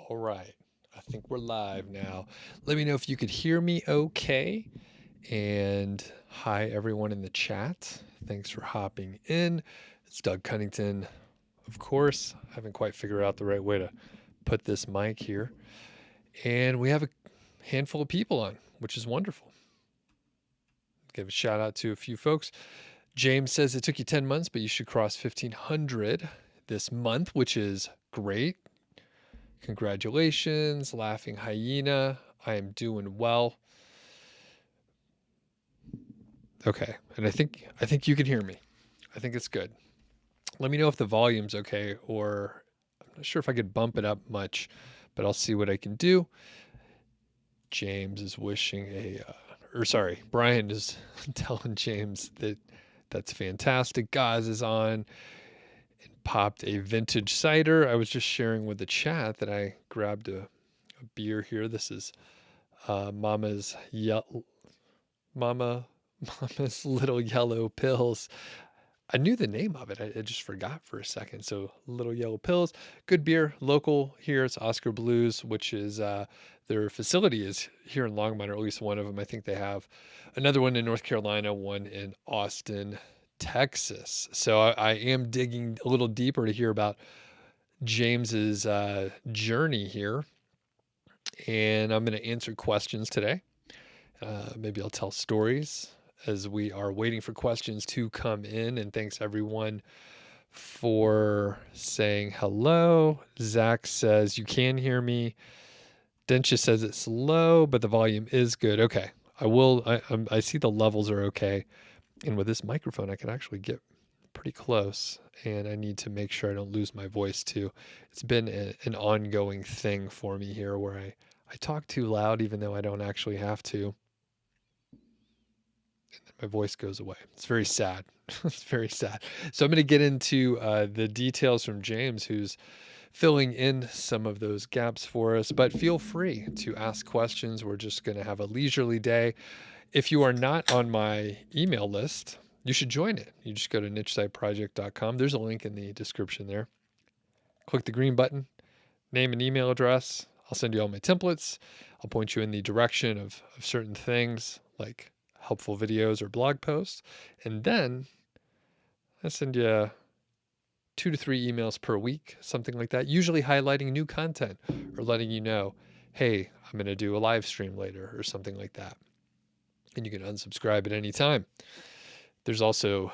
All right. I think we're live now. Let me know if you could hear me okay. And hi, everyone in the chat. Thanks for hopping in. It's Doug Cunnington, of course. I haven't quite figured out the right way to put this mic here. And we have a handful of people on, which is wonderful. Give a shout out to a few folks. James says it took you 10 months, but you should cross 1,500 this month, which is great. Congratulations, Laughing Hyena. I am doing well. Okay, and I think you can hear me. I think it's good. Let me know if the volume's okay, or I'm not sure if I could bump it up much, but I'll see what I can do. James is wishing Brian is telling James that that's fantastic. Gaz is on and popped a vintage cider. I was just sharing with the chat that I grabbed a beer here. This is Mama's Little Yellow Pills. I knew the name of it. I just forgot for a second. So Little Yellow Pills, good beer, local here. It's Oscar Blues, which is their facility is here in Longmont, or at least one of them. I think they have another one in North Carolina, one in Austin, Texas. So I am digging a little deeper to hear about James's journey here. And I'm going to answer questions today. Maybe I'll tell stories as we are waiting for questions to come in. And thanks everyone for saying hello. Zach says you can hear me. Densha says it's low, but the volume is good. Okay, I see the levels are okay. And with this microphone, I can actually get pretty close. And I need to make sure I don't lose my voice too. It's been an ongoing thing for me here where I talk too loud even though I don't actually have to. My voice goes away. It's very sad. It's very sad. So I'm going to get into the details from James, who's filling in some of those gaps for us. But feel free to ask questions. We're just going to have a leisurely day. If you are not on my email list, you should join it. You just go to nichesiteproject.com. There's a link in the description there. Click the green button, name and email address. I'll send you all my templates. I'll point you in the direction of certain things like helpful videos or blog posts. And then I send you 2 to 3 emails per week, something like that, usually highlighting new content or letting you know, hey, I'm going to do a live stream later or something like that. And you can unsubscribe at any time. There's also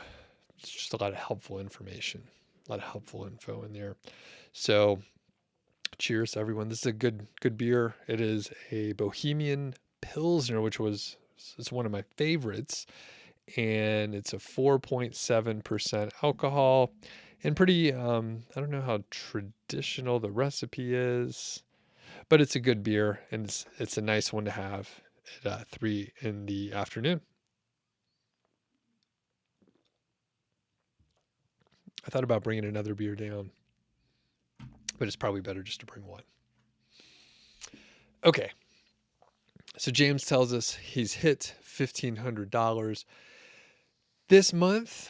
just a lot of helpful information, a lot of helpful info in there. So cheers, everyone. This is a good beer. It is a Bohemian Pilsner, which it's one of my favorites, and it's a 4.7% alcohol and pretty, I don't know how traditional the recipe is, but it's a good beer and it's a nice one to have at 3 in the afternoon. I thought about bringing another beer down, but it's probably better just to bring one. Okay. So James tells us he's hit $1,500 this month,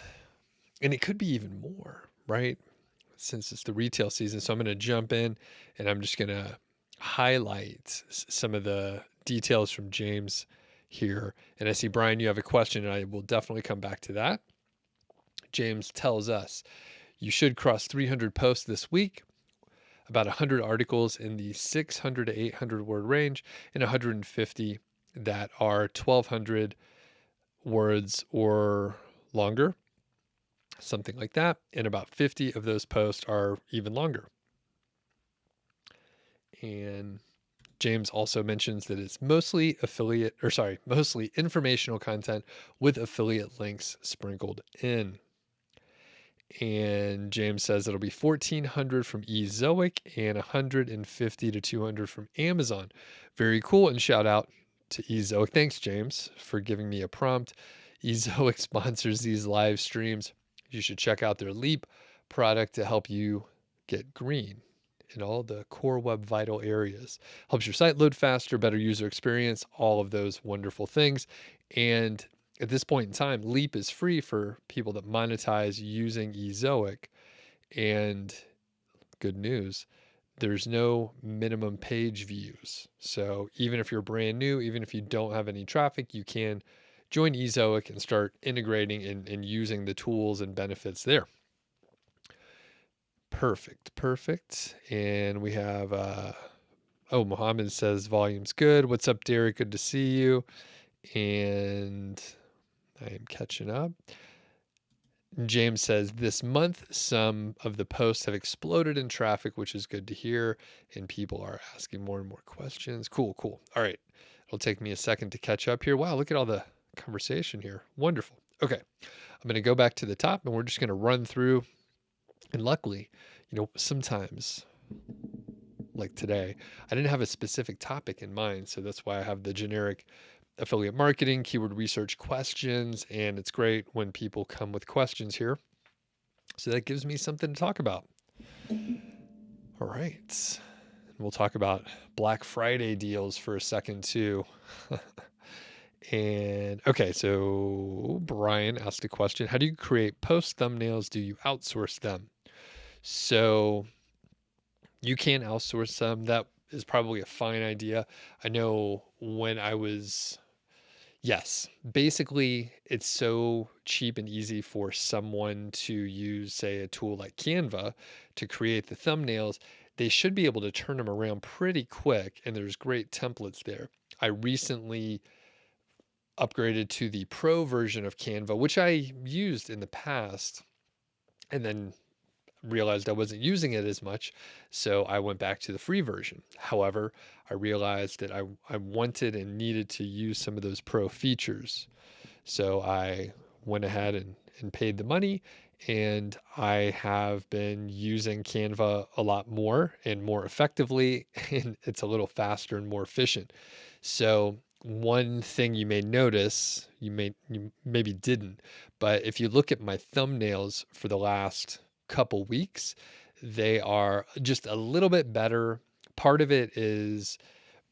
and it could be even more, right? Since it's the retail season. So I'm going to jump in and I'm just going to highlight some of the details from James here. And I see, Brian, you have a question, and I will definitely come back to that. James tells us you should cross 300 posts this week, about 100 articles in the 600 to 800 word range, and 150 that are 1,200 words or longer, something like that. And about 50 of those posts are even longer. And James also mentions that it's mostly informational content with affiliate links sprinkled in. And James says it'll be 1,400 from Ezoic and 150 to 200 from Amazon. Very cool. And shout out to Ezoic. Thanks, James, for giving me a prompt. Ezoic sponsors these live streams. You should check out their Leap product to help you get green in all the core web vital areas. Helps your site load faster, better user experience, all of those wonderful things. And at this point in time, Leap is free for people that monetize using Ezoic. And good news, there's no minimum page views. So even if you're brand new, even if you don't have any traffic, you can join Ezoic and start integrating and using the tools and benefits there. Perfect. And we have, Mohammed says volume's good. What's up, Derek? Good to see you. And I am catching up. James says this month, some of the posts have exploded in traffic, which is good to hear. And people are asking more and more questions. Cool. All right. It'll take me a second to catch up here. Wow, look at all the conversation here. Wonderful. Okay. I'm going to go back to the top and we're just going to run through. And luckily, sometimes like today, I didn't have a specific topic in mind. So that's why I have the generic affiliate marketing, keyword research questions. And it's great when people come with questions here. So that gives me something to talk about. All right. We'll talk about Black Friday deals for a second too. And okay, so Brian asked a question. How do you create post thumbnails? Do you outsource them? So you can outsource them. That is probably a fine idea. I know when I was, yes, basically it's so cheap and easy for someone to use, say, a tool like Canva to create the thumbnails. They should be able to turn them around pretty quick, and there's great templates there. I recently upgraded to the pro version of Canva, which I used in the past, and then realized I wasn't using it as much. So I went back to the free version. However, I realized that I wanted and needed to use some of those pro features. So I went ahead and paid the money, and I have been using Canva a lot more and more effectively, and it's a little faster and more efficient. So one thing you may notice, you maybe didn't, but if you look at my thumbnails for the last couple weeks, they are just a little bit better. Part of it is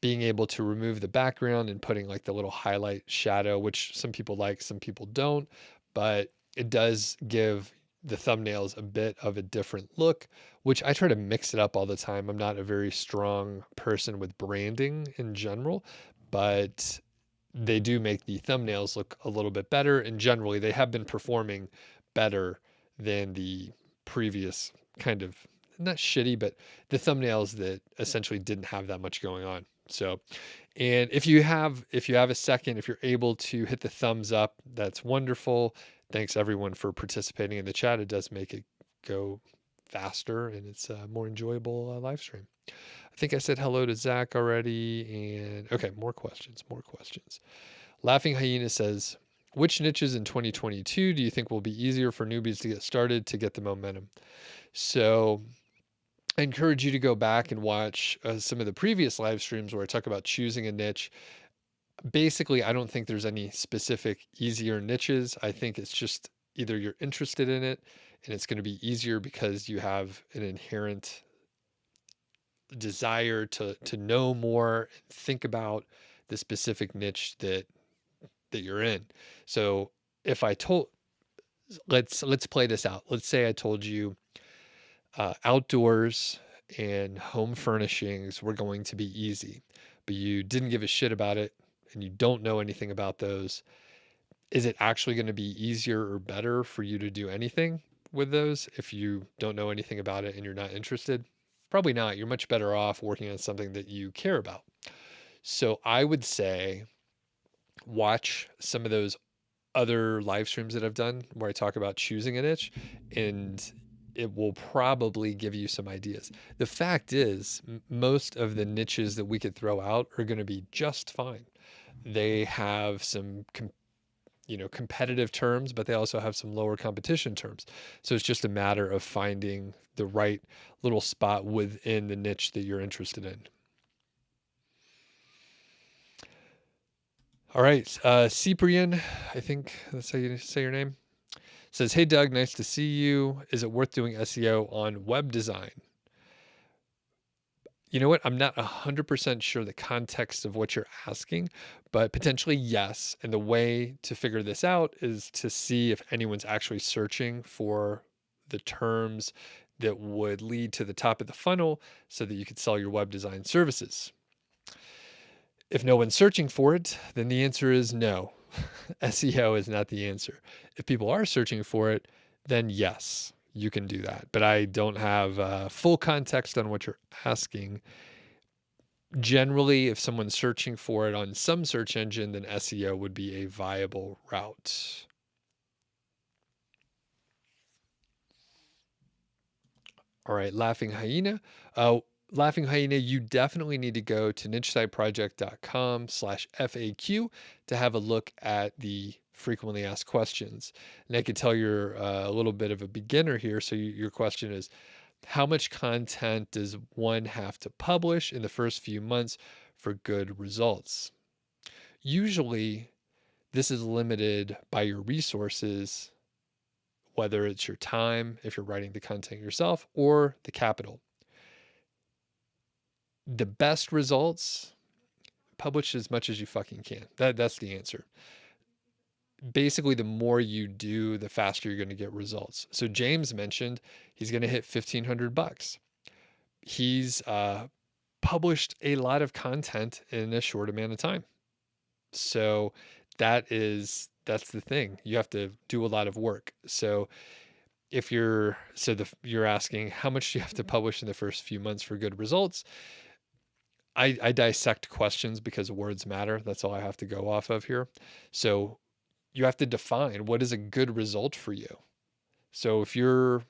being able to remove the background and putting like the little highlight shadow, which some people like, some people don't, but it does give the thumbnails a bit of a different look, which I try to mix it up all the time. I'm not a very strong person with branding in general, but they do make the thumbnails look a little bit better. And generally they have been performing better than the previous kind of, not shitty, but the thumbnails that essentially didn't have that much going on. So, and if you have a second, if you're able to hit the thumbs up, that's wonderful. Thanks everyone for participating in the chat. It does make it go faster and it's a more enjoyable live stream. I think I said hello to Zach already. And okay, more questions. Laughing Hyena says, which niches in 2022 do you think will be easier for newbies to get started to get the momentum? So I encourage you to go back and watch some of the previous live streams where I talk about choosing a niche. Basically, I don't think there's any specific easier niches. I think it's just either you're interested in it and it's going to be easier because you have an inherent desire to know more and think about the specific niche that you're in. So if I told, let's play this out. Let's say I told you outdoors and home furnishings were going to be easy, but you didn't give a shit about it and you don't know anything about those. Is it actually going to be easier or better for you to do anything with those if you don't know anything about it and you're not interested? Probably not. You're much better off working on something that you care about. So I would say watch some of those other live streams that I've done where I talk about choosing a niche, and it will probably give you some ideas. The fact is, most of the niches that we could throw out are going to be just fine. They have some competitive terms, but they also have some lower competition terms. So it's just a matter of finding the right little spot within the niche that you're interested in. All right. Cyprian, I think that's how you say your name, says, hey, Doug, nice to see you. Is it worth doing SEO on web design? You know what? I'm not 100% sure the context of what you're asking, but potentially yes. And the way to figure this out is to see if anyone's actually searching for the terms that would lead to the top of the funnel so that you could sell your web design services. If no one's searching for it, then the answer is no. SEO is not the answer. If people are searching for it, then yes, you can do that. But I don't have full context on what you're asking. Generally, if someone's searching for it on some search engine, then SEO would be a viable route. All right, Laughing Hyena. Laughing Hyena, you definitely need to go to nichesiteproject.com/FAQ to have a look at the frequently asked questions. And I can tell you're a little bit of a beginner here. So your question is, how much content does one have to publish in the first few months for good results? Usually, this is limited by your resources, whether it's your time, if you're writing the content yourself, or the capital. The best results, publish as much as you fucking can. That's the answer. Basically, the more you do, the faster you're going to get results. So James mentioned he's going to hit $1,500. He's published a lot of content in a short amount of time. So that's the thing. You have to do a lot of work. So if you're asking how much do you have to publish in the first few months for good results? I dissect questions because words matter. That's all I have to go off of here. So you have to define what is a good result for you. So if you're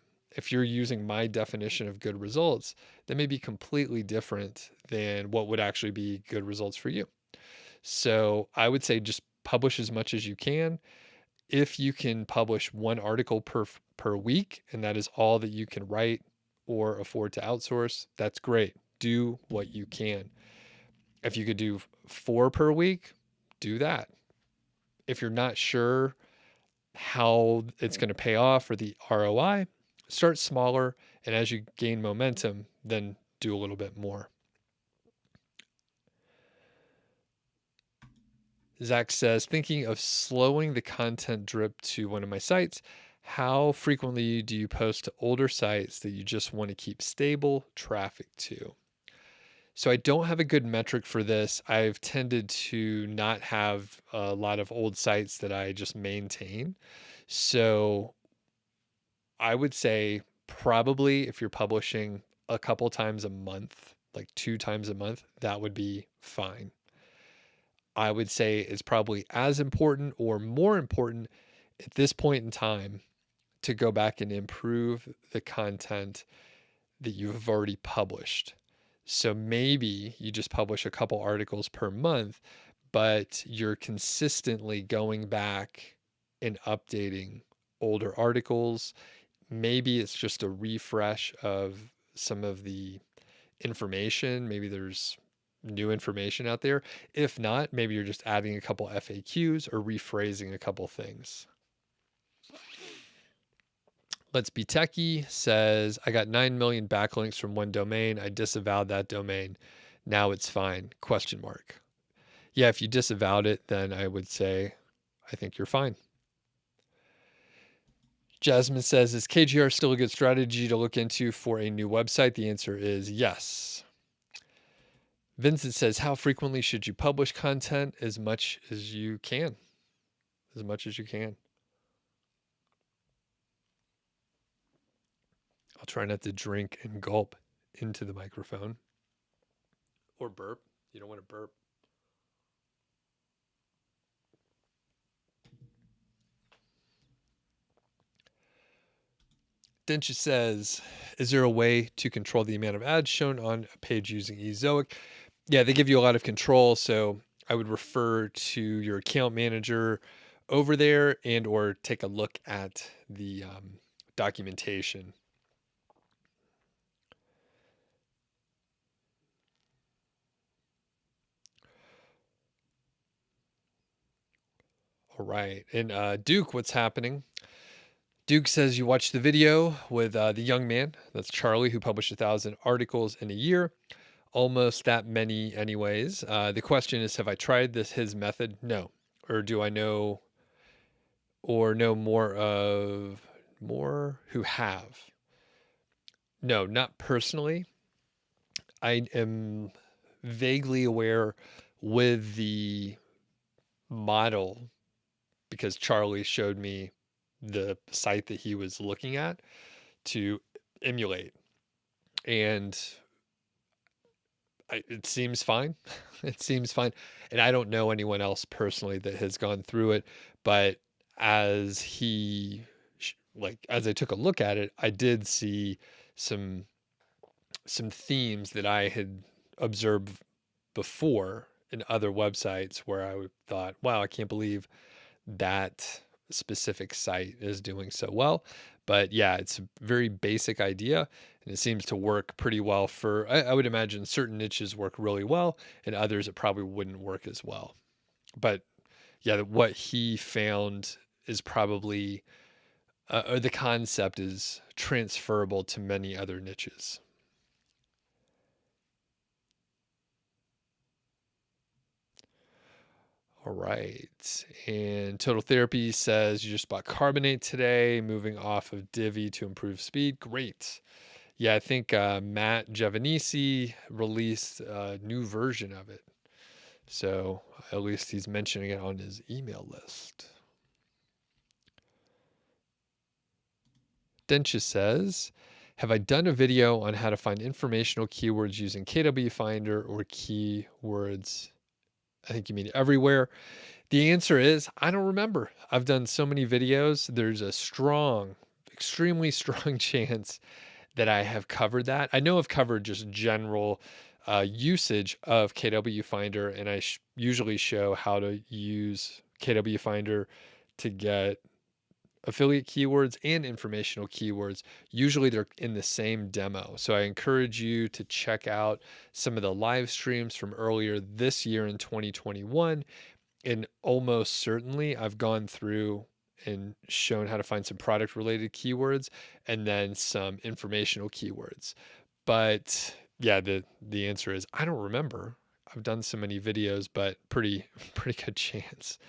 using my definition of good results, that may be completely different than what would actually be good results for you. So I would say just publish as much as you can. If you can publish one article per week, and that is all that you can write or afford to outsource, that's great. Do what you can. If you could do 4 per week, do that. If you're not sure how it's going to pay off or the ROI, start smaller, and as you gain momentum, then do a little bit more. Zach says, thinking of slowing the content drip to one of my sites. How frequently do you post to older sites that you just want to keep stable traffic to? So I don't have a good metric for this. I've tended to not have a lot of old sites that I just maintain. So I would say probably if you're publishing a couple times a month, like 2 times a month, that would be fine. I would say it's probably as important or more important at this point in time to go back and improve the content that you have already published. So maybe you just publish a couple articles per month, but you're consistently going back and updating older articles. Maybe it's just a refresh of some of the information. Maybe there's new information out there. If not, maybe you're just adding a couple FAQs or rephrasing a couple things. Let's Be Techie says, I got 9 million backlinks from one domain. I disavowed that domain. Now it's fine, ? Yeah, if you disavowed it, then I would say, I think you're fine. Jasmine says, is KGR still a good strategy to look into for a new website? The answer is yes. Vincent says, how frequently should you publish content? As much as you can. As much as you can. I'll try not to drink and gulp into the microphone. Or burp. You don't want to burp. Dencha says, is there a way to control the amount of ads shown on a page using Ezoic? Yeah, they give you a lot of control. So I would refer to your account manager over there and or take a look at the documentation. All right. And Duke, what's happening? Duke says you watched the video with the young man. That's Charlie, who published 1,000 articles in a year. Almost that many anyways. The question is, have I tried his method? No. Or do I know more who have? No, not personally. I am vaguely aware with the model because Charlie showed me the site that he was looking at to emulate. And it seems fine. It seems fine. And I don't know anyone else personally that has gone through it, but as as I took a look at it, I did see some themes that I had observed before in other websites where thought, wow, I can't believe that specific site is doing so well. But yeah, it's a very basic idea and it seems to work pretty well for, I would imagine certain niches work really well and others it probably wouldn't work as well. But yeah, what he found is probably, or the concept is transferable to many other niches. All right. And Total Therapy says you just bought Carbonate today, moving off of Divi to improve speed. Great. Yeah, I think Matt Giovanisi released a new version of it. So at least he's mentioning it on his email list. Dencha says, have I done a video on how to find informational keywords using KW Finder or keywords? I think you mean everywhere. The answer is I don't remember. I've done so many videos. There's a strong, extremely strong chance that I have covered that. I know I've covered just general usage of KW Finder, and I usually show how to use KW Finder to get affiliate keywords and informational keywords. Usually they're in the same demo. So I encourage you to check out some of the live streams from earlier this year in 2021. And almost certainly I've gone through and shown how to find some product related keywords and then some informational keywords. But yeah, the answer is I don't remember. I've done so many videos, but pretty good chance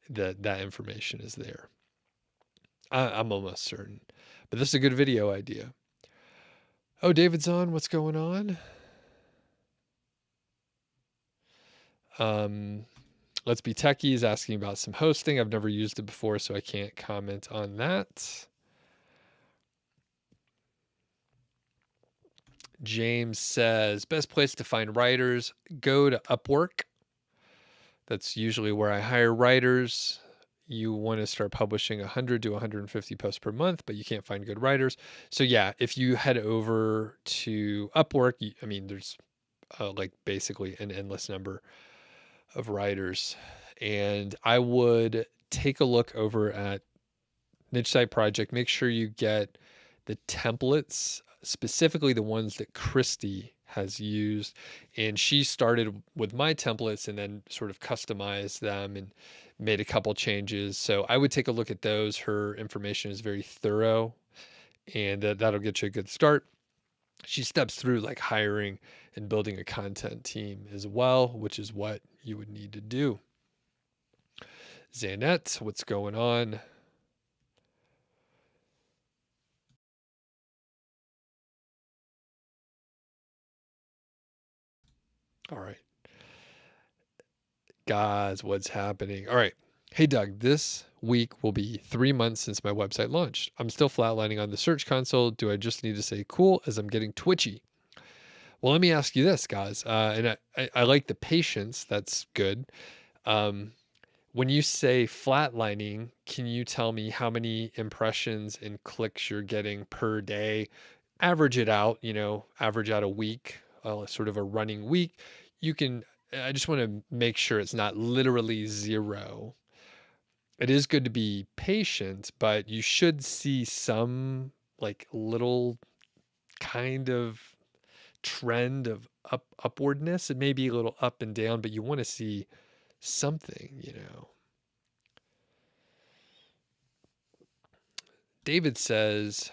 that that information is there. I'm almost certain. But this is a good video idea. Oh, David's on. What's going on? Let's Be Techies asking about some hosting. I've never used it before, so I can't comment on that. James says, best place to find writers, go to Upwork. That's usually where I hire writers. You want to start publishing 100 to 150 posts per month, but you can't find good writers. So yeah, if you head over to Upwork, I mean, there's like basically an endless number of writers. And I would take a look over at Niche Site Project. Make sure you get the templates, specifically the ones that Christy has used. And she started with my templates and then sort of customized them and made a couple changes. So I would take a look at those. Her information is very thorough and that'll get you a good start. She steps through like hiring and building a content team as well, which is what you would need to do. Zanette, what's going on? All right. Guys, what's happening? All right. Hey, Doug, this week will be 3 months since my website launched. I'm still flatlining on the search console. Do I just need to say cool as I'm getting twitchy? Well, let me ask you this, guys. And I like the patience. That's good. When you say flatlining, can you tell me how many impressions and clicks you're getting per day? Average it out, average out a week, sort of a running week. I just want to make sure it's not literally zero. It is good to be patient, but you should see some like little kind of trend of upwardness. It may be a little up and down, but you want to see something. David says,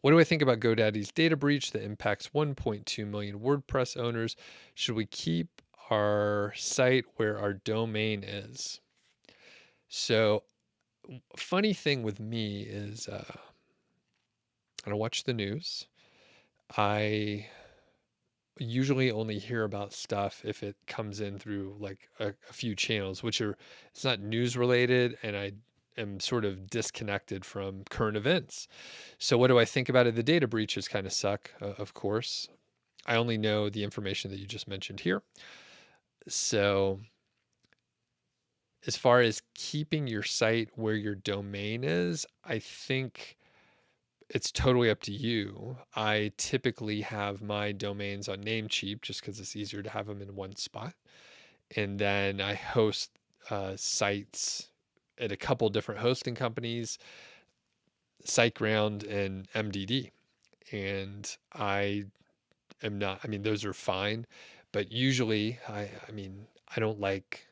what do I think about GoDaddy's data breach that impacts 1.2 million WordPress owners? Should we keep our site where our domain is? So, funny thing with me is I don't watch the news. I usually only hear about stuff if it comes in through like a few channels, which are, it's not news related, and I am sort of disconnected from current events. So what do I think about it? The data breaches kind of suck, of course. I only know the information that you just mentioned here. So as far as keeping your site where your domain is, I think it's totally up to you. I typically have my domains on Namecheap just because it's easier to have them in one spot. And then I host sites at a couple different hosting companies, SiteGround and MDD. And I am not, I mean, those are fine. But usually, I mean, I don't like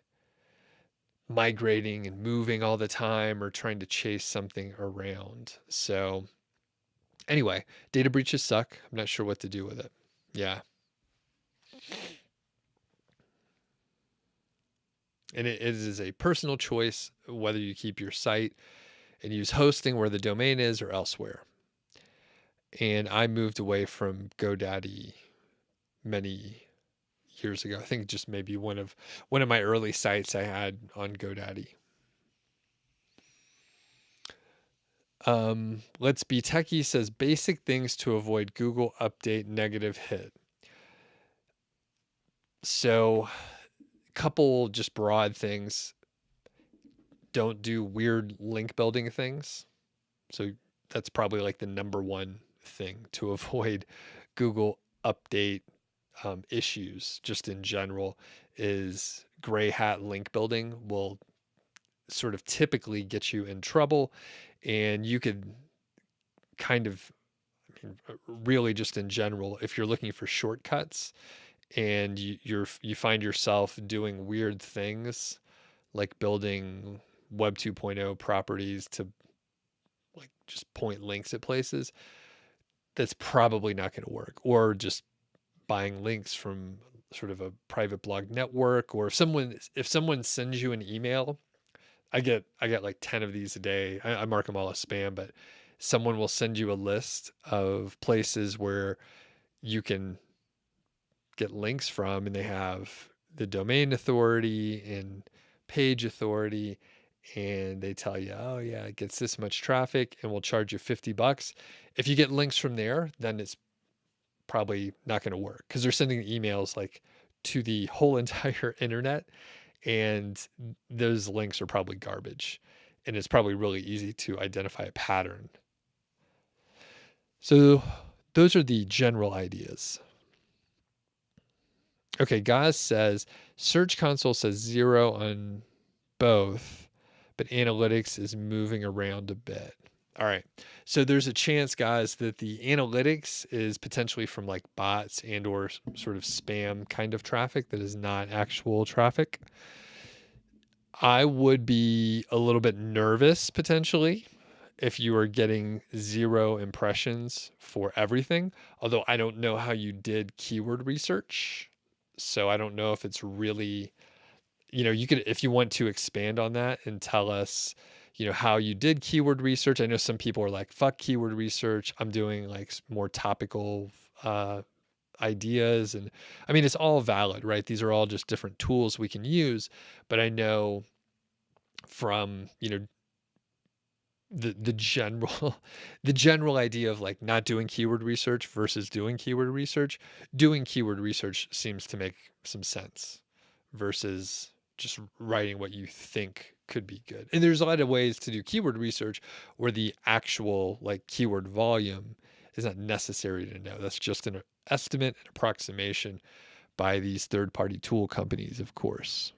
migrating and moving all the time or trying to chase something around. So anyway, data breaches suck. I'm not sure what to do with it. Yeah. And it is a personal choice whether you keep your site and use hosting where the domain is or elsewhere. And I moved away from GoDaddy many years ago. I think just maybe one of my early sites I had on GoDaddy. Let's Be Techie says basic things to avoid Google update negative hit. So, couple just broad things. Don't do weird link building things. So that's probably like the number one thing to avoid Google update issues just in general. Is gray hat link building will sort of typically get you in trouble, and you could kind of, I mean, really just in general, if you're looking for shortcuts and you find yourself doing weird things like building Web 2.0 properties to like just point links at places, that's probably not going to work. Or just buying links from sort of a private blog network, or if someone sends you an email, I get like 10 of these a day. I mark them all as spam, but someone will send you a list of places where you can get links from, and they have the domain authority and page authority, and they tell you, oh yeah, it gets this much traffic and we'll charge you $50. If you get links from there, then it's probably not going to work because they're sending emails like to the whole entire internet, and those links are probably garbage, and it's probably really easy to identify a pattern. So those are the general ideas. Okay, Gaz says Search Console says 0 on both, but analytics is moving around a bit. All right. So there's a chance, guys, that the analytics is potentially from like bots and or sort of spam kind of traffic that is not actual traffic. I would be a little bit nervous potentially if you are getting 0 impressions for everything, although I don't know how you did keyword research. So I don't know if it's really, you could, if you want to expand on that and tell us, how you did keyword research. I know some people are like, fuck keyword research. I'm doing like more topical ideas. And I mean, it's all valid, right? These are all just different tools we can use. But I know from, the general the general idea of like not doing keyword research versus doing keyword research seems to make some sense versus just writing what you think could be good. And there's a lot of ways to do keyword research where the actual like keyword volume is not necessary to know. That's just an estimate and approximation by these third-party tool companies, of course.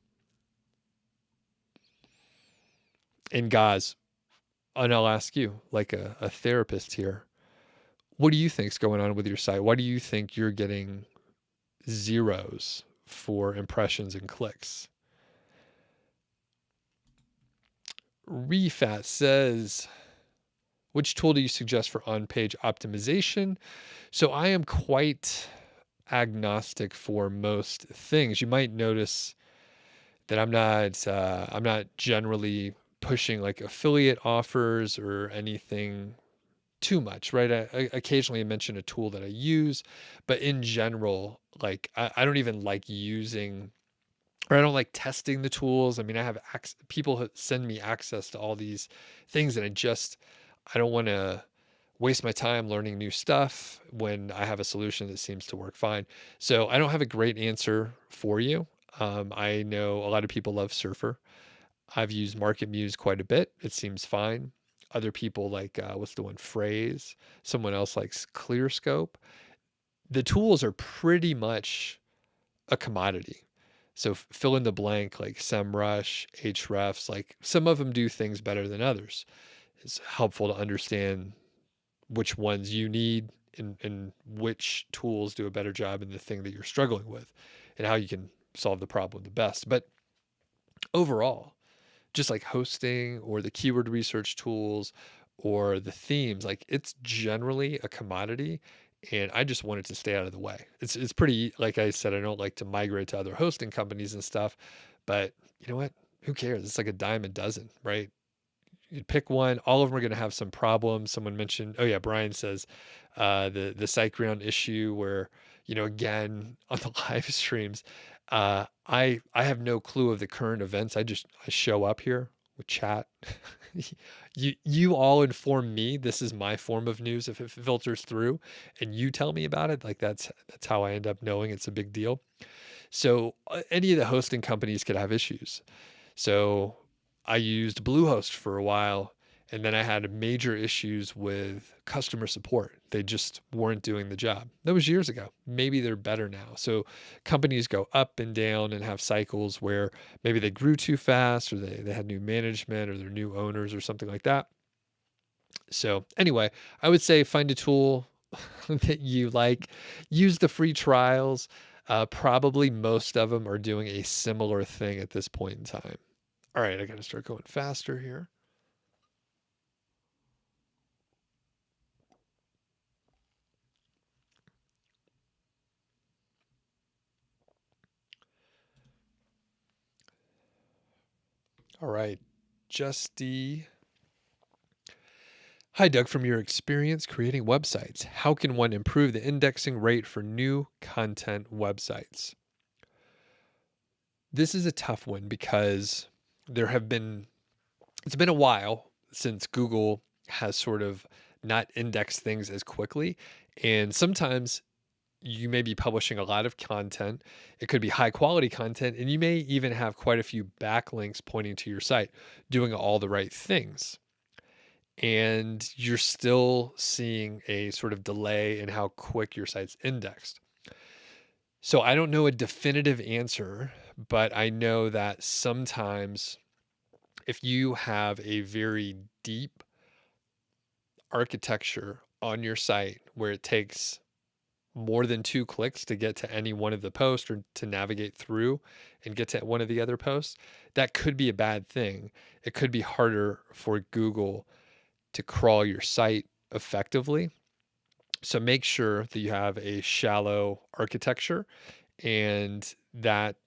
And guys, and I'll ask you, like a therapist here, what do you think's going on with your site? Why do you think you're getting zeros for impressions and clicks? Refat says, which tool do you suggest for on-page optimization? So I am quite agnostic for most things. You might notice that I'm not generally pushing like affiliate offers or anything too much, right? I occasionally mention a tool that I use, but in general, like I don't even like using, or I don't like testing the tools. I mean, I have people send me access to all these things, and I don't want to waste my time learning new stuff when I have a solution that seems to work fine. So I don't have a great answer for you. I know a lot of people love Surfer. I've used Market Muse quite a bit. It seems fine. Other people like, what's the one? Phrase. Someone else likes ClearScope. The tools are pretty much a commodity. So fill in the blank, like SEMrush, Ahrefs, like some of them do things better than others. It's helpful to understand which ones you need and which tools do a better job in the thing that you're struggling with and how you can solve the problem the best. But overall, just like hosting or the keyword research tools or the themes, like it's generally a commodity. And I just wanted to stay out of the way. It's pretty, like I said, I don't like to migrate to other hosting companies and stuff, but you know what? Who cares? It's like a dime a dozen, right? You pick one. All of them are going to have some problems. Someone mentioned, oh yeah, Brian says the SiteGround issue where, again on the live streams, I have no clue of the current events. I show up here with chat. You all inform me. This is my form of news. If it filters through, and you tell me about it, like that's how I end up knowing it's a big deal. So any of the hosting companies could have issues. So I used Bluehost for a while, and then I had major issues with customer support. They just weren't doing the job. That was years ago. Maybe they're better now. So companies go up and down and have cycles where maybe they grew too fast, or they had new management, or they're new owners or something like that. So anyway, I would say find a tool that you like, use the free trials. Probably most of them are doing a similar thing at this point in time. All right, I got to start going faster here. All right, Justy. Hi, Doug. From your experience creating websites, how can one improve the indexing rate for new content websites? This is a tough one because it's been a while since Google has sort of not indexed things as quickly. And sometimes you may be publishing a lot of content. It could be high quality content, and you may even have quite a few backlinks pointing to your site, doing all the right things. And you're still seeing a sort of delay in how quick your site's indexed. So I don't know a definitive answer, but I know that sometimes if you have a very deep architecture on your site where it takes more than 2 clicks to get to any one of the posts or to navigate through and get to one of the other posts, that could be a bad thing. It could be harder for Google to crawl your site effectively. So make sure that you have a shallow architecture, and that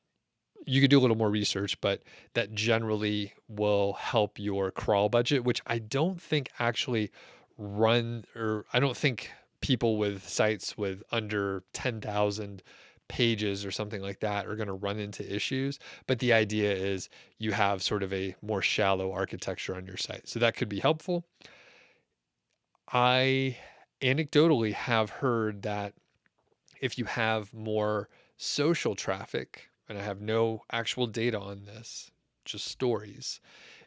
you could do a little more research, but that generally will help your crawl budget, which I don't think actually I don't think people with sites with under 10,000 pages or something like that are going to run into issues. But the idea is you have sort of a more shallow architecture on your site. So that could be helpful. I anecdotally have heard that if you have more social traffic, and I have no actual data on this, just stories.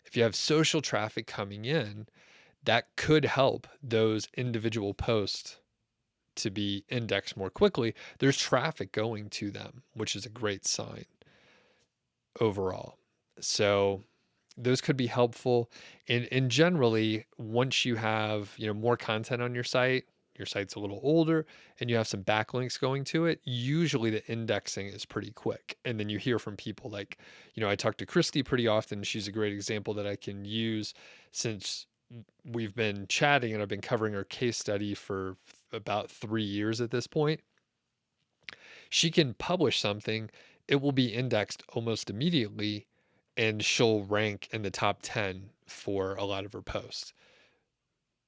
If you have social traffic coming in, that could help those individual posts to be indexed more quickly. There's traffic going to them, which is a great sign overall. So those could be helpful. And generally, once you have, more content on your site's a little older, and you have some backlinks going to it, usually the indexing is pretty quick. And then you hear from people like, I talk to Christy pretty often. She's a great example that I can use since we've been chatting, and I've been covering her case study for about 3 years at this point. She can publish something, it will be indexed almost immediately, and she'll rank in the top 10 for a lot of her posts.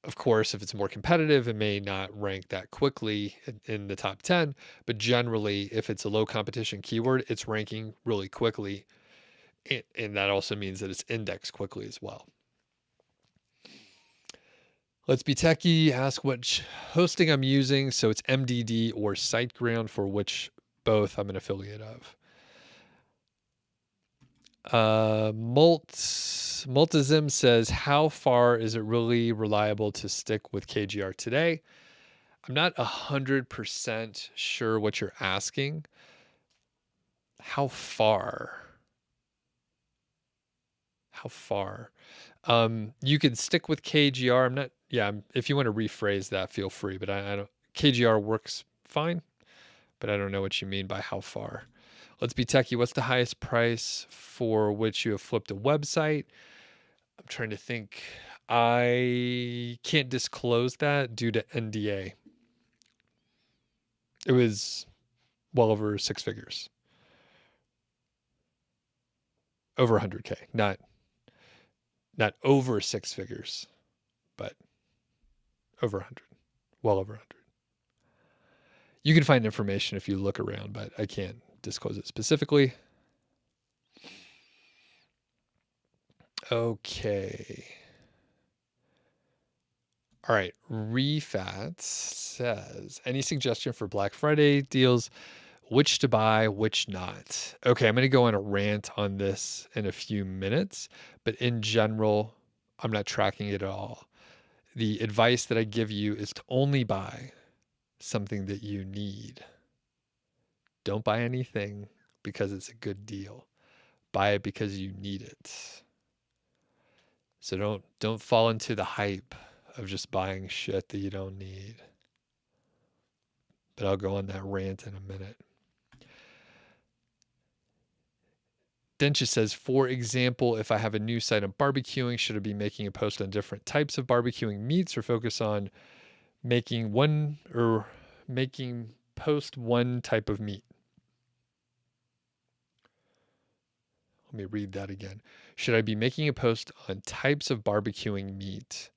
Of course, if it's more competitive, it may not rank that quickly in the top 10, but generally, if it's a low competition keyword, it's ranking really quickly. And that also means that it's indexed quickly as well. Let's Be Techie ask which hosting I'm using. So it's MDD or SiteGround, for which both I'm an affiliate of. Multizim says, how far is it really reliable to stick with KGR today? I'm not 100% sure what you're asking. How far? How far? You could stick with KGR. I'm not, yeah, if you want to rephrase that, feel free, but I don't, KGR works fine, but I don't know what you mean by how far. Let's Be Techie. What's the highest price for which you have flipped a website? I'm trying to think. I can't disclose that due to NDA. It was well over 6 figures. Over 100K. Not over 6 figures, but over 100. Well over 100. You can find information if you look around, but I can't disclose it specifically. Okay. All right. Refats says, any suggestion for Black Friday deals? Which to buy, which not? Okay, I'm going to go on a rant on this in a few minutes, but in general, I'm not tracking it at all. The advice that I give you is to only buy something that you need. Don't buy anything because it's a good deal. Buy it because you need it. So don't fall into the hype of just buying shit that you don't need. But I'll go on that rant in a minute. Dencha says, for example, if I have a new site on barbecuing, should I be making a post on different types of barbecuing meats or focus on making post one type of meat? Let me read that again. Should I be making a post on types of barbecuing meat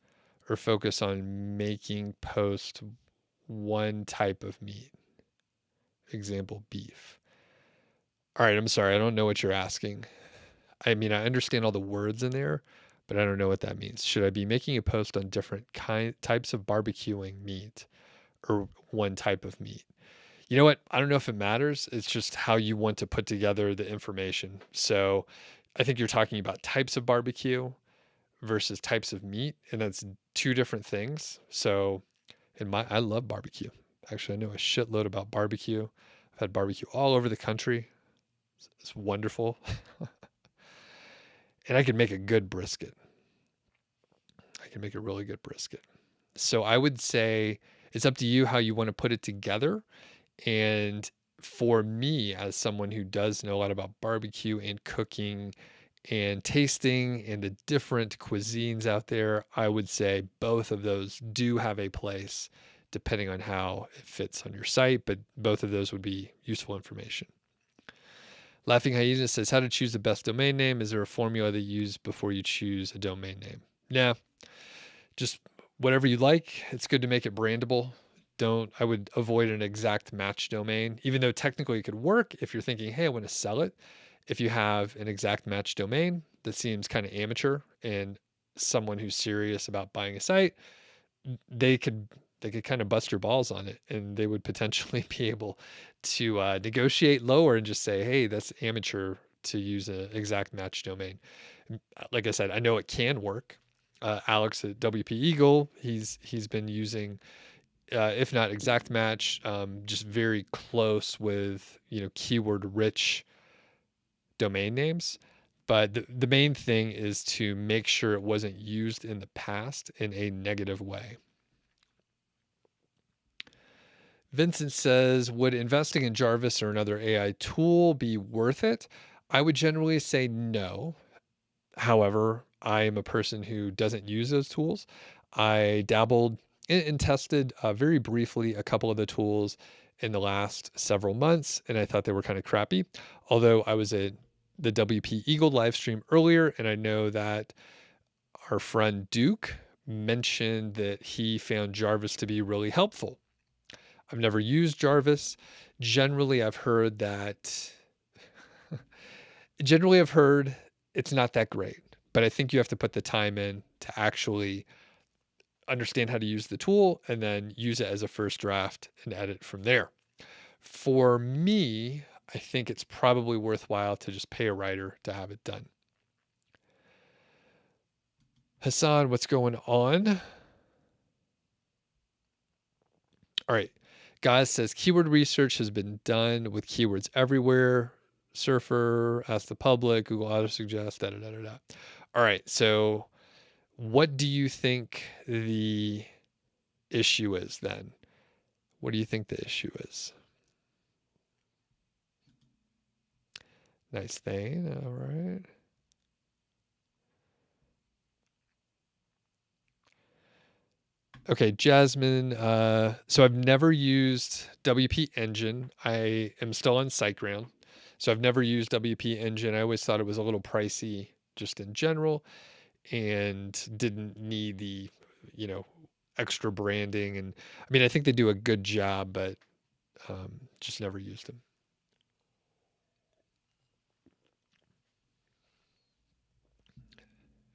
or focus on making post one type of meat? Example, beef. All right, I'm sorry. I don't know what you're asking. I mean, I understand all the words in there, but I don't know what that means. Should I be making a post on different types of barbecuing meat or one type of meat? You know what? I don't know if it matters. It's just how you want to put together the information. So I think you're talking about types of barbecue versus types of meat, and that's two different things. So I love barbecue. Actually, I know a shitload about barbecue. I've had barbecue all over the country. It's wonderful. And I can make a good brisket. I can make a really good brisket. So I would say it's up to you how you want to put it together. And for me, as someone who does know a lot about barbecue and cooking and tasting and the different cuisines out there, I would say both of those do have a place depending on how it fits on your site, but both of those would be useful information. Laughing Hyena says, how to choose the best domain name? Is there a formula that you use before you choose a domain name? Nah, just whatever you like. It's good to make it brandable. I would avoid an exact match domain, even though technically it could work if you're thinking, hey, I want to sell it. If you have an exact match domain, that seems kind of amateur, and someone who's serious about buying a site, they could kind of bust your balls on it, and they would potentially be able to negotiate lower and just say, hey, that's amateur to use an exact match domain. Like I said, I know it can work. Alex at WP Eagle, he's been using, if not exact match, just very close with, keyword rich domain names. But the main thing is to make sure it wasn't used in the past in a negative way. Vincent says, would investing in Jarvis or another AI tool be worth it? I would generally say no. However, I am a person who doesn't use those tools. I dabbled and tested very briefly a couple of the tools in the last several months, and I thought they were kind of crappy. Although I was at the WP Eagle live stream earlier, and I know that our friend Duke mentioned that he found Jarvis to be really helpful. I've never used Jarvis. Generally, I've heard that generally I've heard it's not that great, but I think you have to put the time in to actually understand how to use the tool and then use it as a first draft and edit from there. For me, I think it's probably worthwhile to just pay a writer to have it done. Hassan, what's going on? All right. Guys says keyword research has been done with keywords everywhere. Surfer, Ask the Public, Google Autosuggest, da da da da da. All right. So, what do you think the issue is then? What do you think the issue is? Nice thing. All right. Okay, Jasmine. So I've never used WP Engine. I am still on SiteGround. So I've never used WP Engine. I always thought it was a little pricey just in general and didn't need the, you know, extra branding. And I mean, I think they do a good job, but just never used them.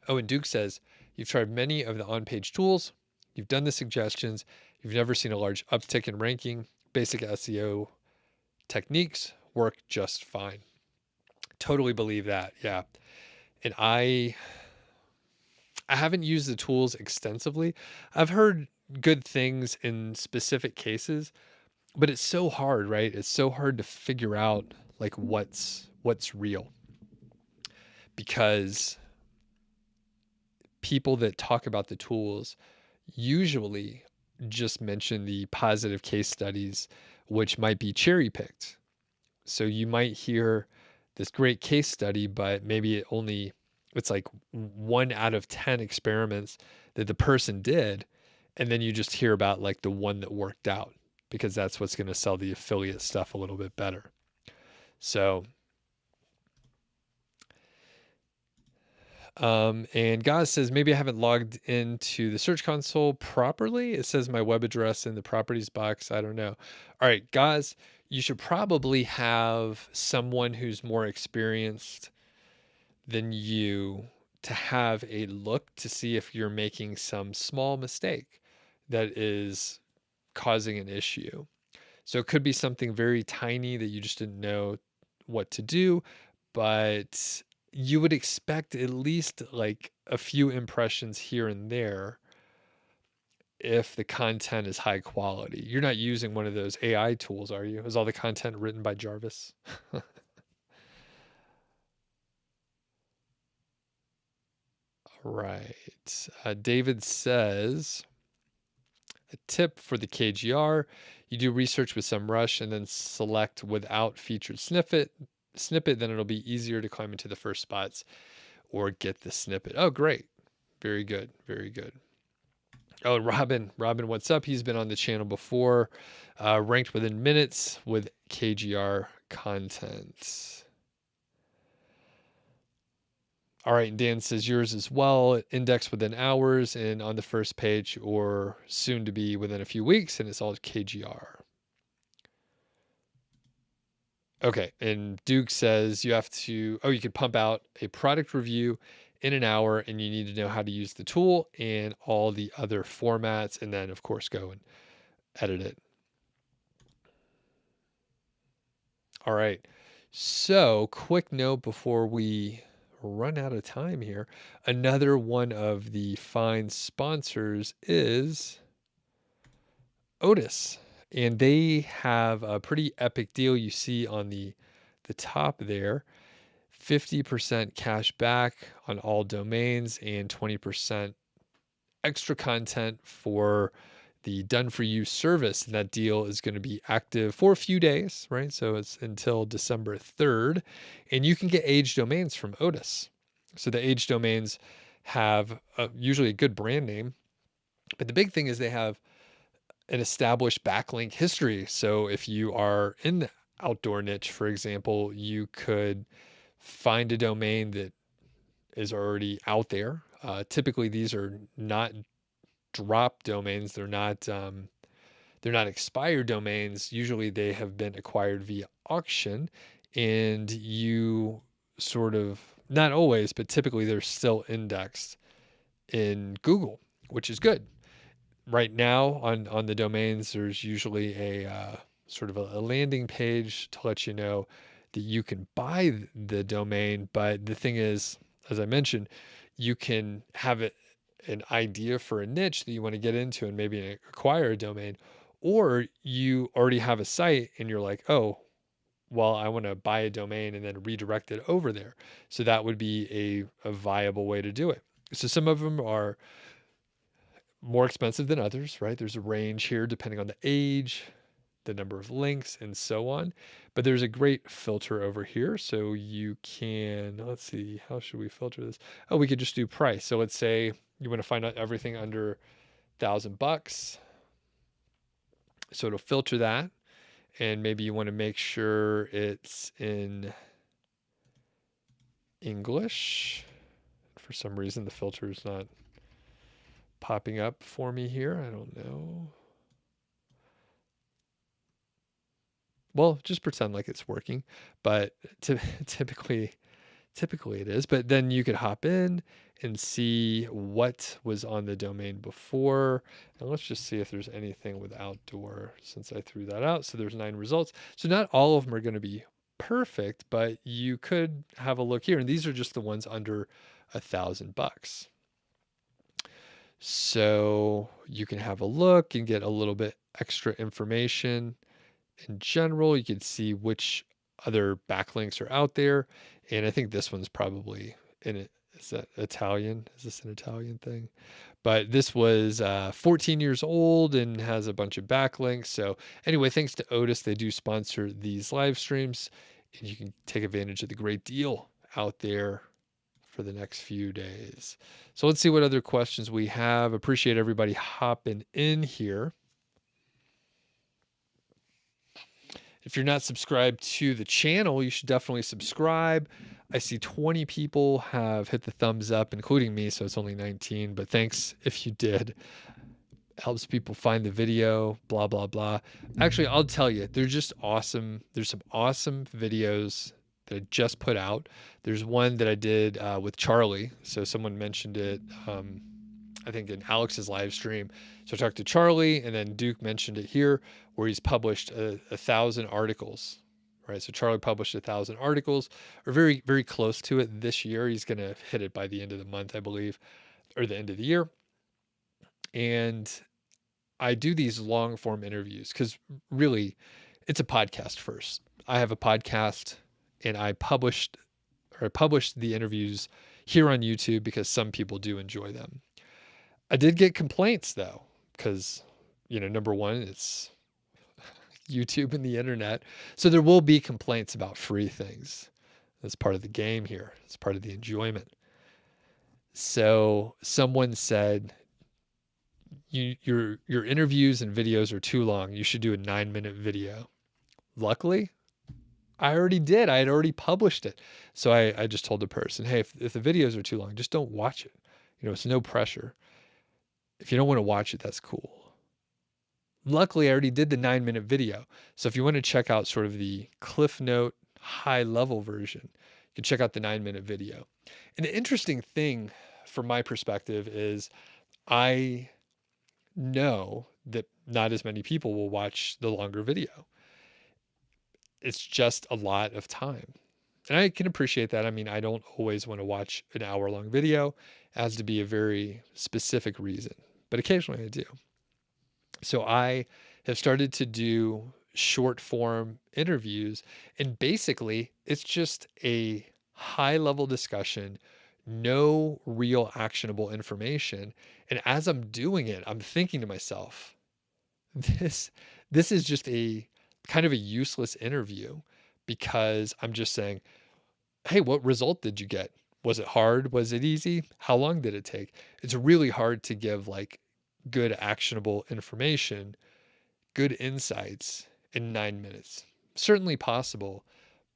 Oh, and Duke says, you've tried many of the on-page tools. You've done the suggestions. You've never seen a large uptick in ranking. Basic SEO techniques work just fine. Totally believe that. Yeah. And I haven't used the tools extensively. I've heard good things in specific cases, but it's so hard, right? It's so hard to figure out like what's real, because people that talk about the tools usually just mention the positive case studies, which might be cherry picked. So you might hear this great case study, but maybe it's like 1 out of 10 experiments that the person did. And then you just hear about like the one that worked out, because that's what's going to sell the affiliate stuff a little bit better. So, and Gaz says, maybe I haven't logged into the Search Console properly. It says my web address in the properties box. I don't know. All right, Gaz, you should probably have someone who's more experienced than you to have a look to see if you're making some small mistake that is causing an issue. So it could be something very tiny that you just didn't know what to do, but you would expect at least like a few impressions here and there if the content is high quality. You're not using one of those AI tools, are you? Is all the content written by Jarvis? All right. David says, a tip for the KGR: you do research with some rush and then select without featured snippet, then it'll be easier to climb into the first spots or get the snippet. Oh, great. Very good. Very good. Oh, Robin, what's up? He's been on the channel before. Ranked within minutes with KGR content. All right, Dan says yours as well. Index within hours and on the first page, or soon to be within a few weeks, and it's all KGR. Okay, and Duke says you could pump out a product review in an hour, and you need to know how to use the tool and all the other formats, and then of course go and edit it. All right. So, quick note before we run out of time here. Another one of the fine sponsors is ODYS, and they have a pretty epic deal you see on the top there. 50% cash back on all domains and 20% extra content for the done for you service. And that deal is going to be active for a few days, right? So it's until December 3rd, and you can get age domains from ODYS. So the age domains have usually a good brand name, but the big thing is they have an established backlink history. So if you are in the outdoor niche, for example, you could find a domain that is already out there. Typically, these are not drop domains. They're not expired domains. Usually they have been acquired via auction, and you sort of, not always, but typically they're still indexed in Google, which is good. Right now on the domains, there's usually a sort of a landing page to let you know that you can buy the domain. But the thing is, as I mentioned, you can have an idea for a niche that you want to get into and maybe acquire a domain, or you already have a site and you're like, oh, well, I want to buy a domain and then redirect it over there. So that would be a viable way to do it. So some of them are more expensive than others, right? There's a range here depending on the age, the number of links, and so on. But there's a great filter over here. So you can, let's see, how should we filter this? Oh, we could just do price. So let's say you want to find out everything under $1,000. So it'll filter that. And maybe you want to make sure it's in English. For some reason, the filter is not popping up for me here. I don't know. Well, just pretend like it's working, but typically it is. But then you could hop in and see what was on the domain before. And let's just see if there's anything with outdoor since I threw that out. So there's 9 results. So not all of them are going to be perfect, but you could have a look here. And these are just the ones under $1,000. So you can have a look and get a little bit extra information. In general, you can see which other backlinks are out there. And I think this one's probably in it. Is that Italian? Is this an Italian thing? But this was 14 years old and has a bunch of backlinks. So anyway, thanks to ODYS, they do sponsor these live streams, and you can take advantage of the great deal out there for the next few days. So let's see what other questions we have. Appreciate everybody hopping in here. If you're not subscribed to the channel, you should definitely subscribe. I see 20 people have hit the thumbs up, including me, so it's only 19, but thanks if you did. Helps people find the video, blah, blah, blah. Actually, I'll tell you, they're just awesome. There's some awesome videos that I just put out. There's one that I did with Charlie. So someone mentioned it, I think in Alex's live stream. So I talked to Charlie, and then Duke mentioned it here, where he's published 1,000 articles, right? So Charlie published 1,000 articles, or very, very close to it this year. He's going to hit it by the end of the month, I believe, or the end of the year. And I do these long form interviews because really it's a podcast first. I have a podcast, and I published the interviews here on YouTube because some people do enjoy them. I did get complaints though, because, number one, it's YouTube and the internet. So there will be complaints about free things. That's part of the game here. It's part of the enjoyment. So someone said, your interviews and videos are too long. You should do a 9-minute video. Luckily, I already did. I had already published it. So I just told the person, hey, if the videos are too long, just don't watch it. It's no pressure. If you don't want to watch it, that's cool. Luckily, I already did the 9-minute video. So if you want to check out sort of the Cliff Note high level version, you can check out the 9-minute video. And the interesting thing from my perspective is I know that not as many people will watch the longer video. It's just a lot of time. And I can appreciate that. I mean, I don't always want to watch an hour-long video. It has to be a very specific reason, but occasionally I do. So I have started to do short form interviews, and basically it's just a high level discussion, no real actionable information. And as I'm doing it, I'm thinking to myself, this is just a kind of a useless interview, because I'm just saying, hey, what result did you get? Was it hard? Was it easy? How long did it take? It's really hard to give like good actionable information, good insights in 9 minutes. Certainly possible,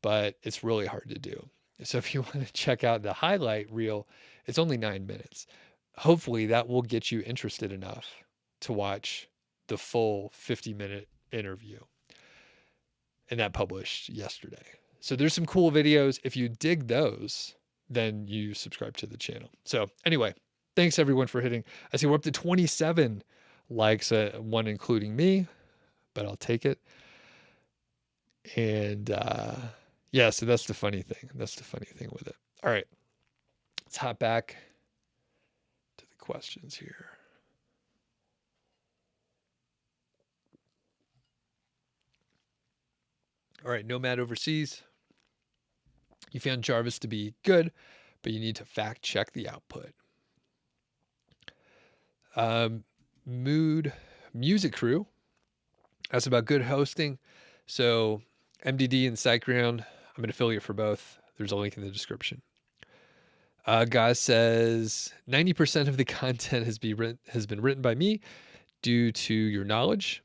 but it's really hard to do. So if you want to check out the highlight reel, it's only 9 minutes. hopefully that will get you interested enough to watch the full 50-minute interview. And that published yesterday. So there's some cool videos. If you dig those, then you subscribe to the channel. So anyway, thanks everyone for hitting. I see we're up to 27 likes, one including me, but I'll take it. And yeah, so that's the funny thing. That's the funny thing with it. All right, let's hop back to the questions here. All right, Nomad Overseas. You found Jarvis to be good, but you need to fact check the output. Music Crew asked about good hosting. So MDD and SiteGround, I'm an affiliate for both. There's a link in the description. Guy says 90% of the content has been written by me due to your knowledge.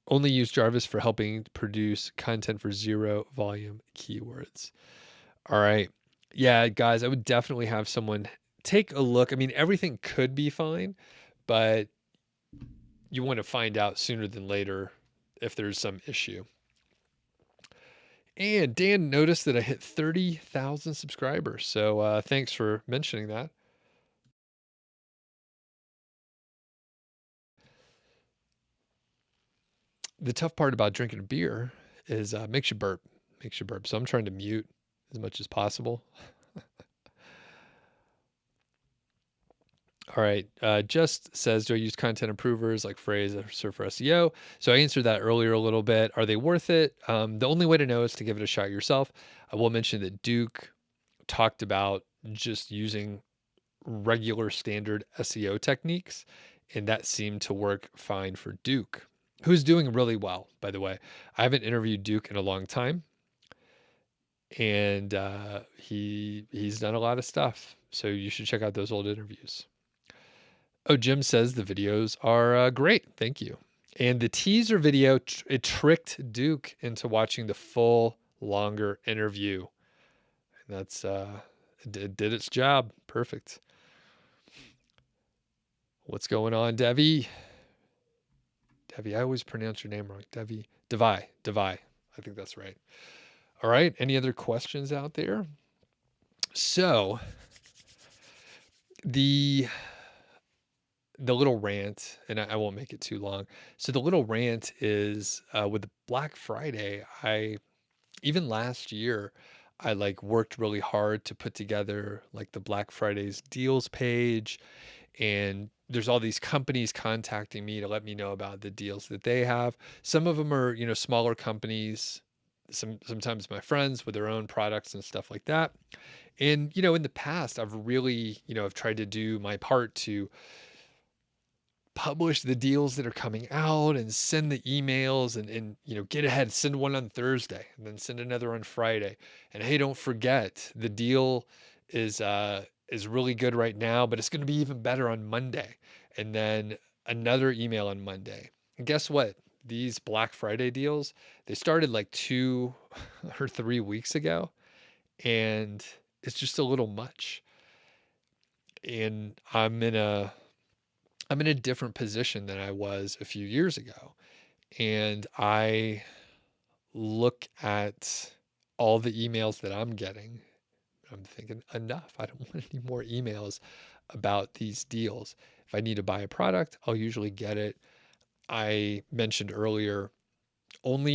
Only use Jarvis for helping produce content for zero volume keywords. All right. Yeah, guys, I would definitely have someone take a look. I mean, everything could be fine, but you want to find out sooner than later if there's some issue. And Dan noticed that I hit 30,000 subscribers. So thanks for mentioning that. The tough part about drinking a beer is makes you burp. Makes you burp. So I'm trying to mute as much as possible. All right. Just says, do I use content improvers like Phrase or Surf for SEO? So I answered that earlier a little bit. Are they worth it? The only way to know is to give it a shot yourself. I will mention that Duke talked about just using regular standard SEO techniques, and that seemed to work fine for Duke, who's doing really well, by the way. I haven't interviewed Duke in a long time, and he's done a lot of stuff. So you should check out those old interviews. Oh, Jim says the videos are great. Thank you. And the teaser video, it tricked Duke into watching the full, longer interview. And that's, it did its job. Perfect. What's going on, Devi? Devi, I always pronounce your name wrong. Devi. Devi. I think that's right. All right. Any other questions out there? So the little rant, and I won't make it too long. So the little rant is with Black Friday. Even last year, I like worked really hard to put together like the Black Friday's deals page, and there's all these companies contacting me to let me know about the deals that they have. Some of them are, smaller companies. Sometimes my friends with their own products and stuff like that. And, in the past, I've really, I've tried to do my part to publish the deals that are coming out and send the emails and get ahead, send one on Thursday and then send another on Friday. And hey, don't forget the deal is really good right now, but it's going to be even better on Monday. And then another email on Monday. And guess what? These Black Friday deals, they started like 2 or 3 weeks ago, and it's just a little much. And I'm in a different position than I was a few years ago. And I look at all the emails that I'm getting. I'm thinking, enough. I don't want any more emails about these deals. If I need to buy a product, I'll usually get it. I mentioned earlier, I'm